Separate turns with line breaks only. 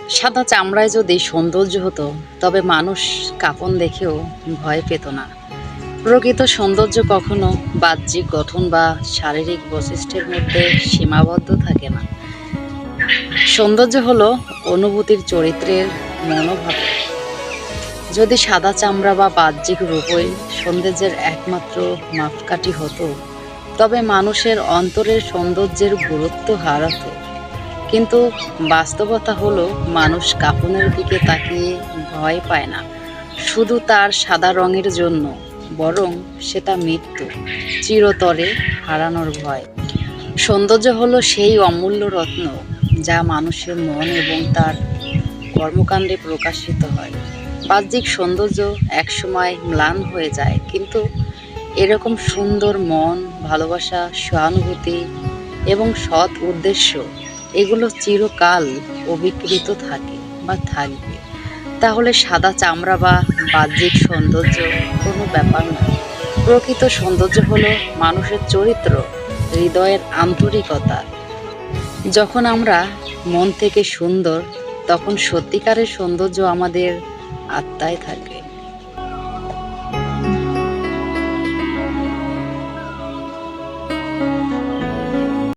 সাদা চামড়ায় যদি সৌন্দর্য হতো তবে মানুষ কাফন দেখেও ভয় পেত না। প্রকৃত সৌন্দর্য কখনো বাহ্যিক গঠন বা শারীরিক বৈশিষ্ট্যের মধ্যে সীমাবদ্ধ থাকে না। সৌন্দর্য হলো অনুভূতির, চরিত্রের, মনোভাবের। যদি সাদা চামড়া বা বাহ্যিক রূপই সৌন্দর্যের একমাত্র মাপকাঠি হতো, তবে মানুষের অন্তরের সৌন্দর্যের গুরুত্ব হারাতো। কিন্তু বাস্তবতা হলো মানুষ কাফনের দিকে তাকিয়ে ভয় পায় না শুধু তার সাদা রঙের জন্য, বরং সেটা মৃত্যু, চিরতরে হারানোর ভয়। সৌন্দর্য হলো সেই অমূল্য রত্ন যা মানুষের মন এবং তার কর্মকাণ্ডে প্রকাশিত হয়। বাহ্যিক সৌন্দর্য একসময় ম্লান হয়ে যায়, কিন্তু এরকম সুন্দর মন, ভালোবাসা, সহানুভূতি এবং সৎ উদ্দেশ্য, এগুলো চিরকাল অবিকৃত থাকে বা থাকবে। তাহলে সাদা চামড়া বা বাহ্যিক সৌন্দর্য কোনো ব্যাপার না। প্রকৃত সৌন্দর্য হলো মানুষের চরিত্র, হৃদয়ের আন্তরিকতা। যখন আমরা মন থেকে সুন্দর, তখন সত্যিকারের সৌন্দর্য আমাদের আত্মায় থাকে।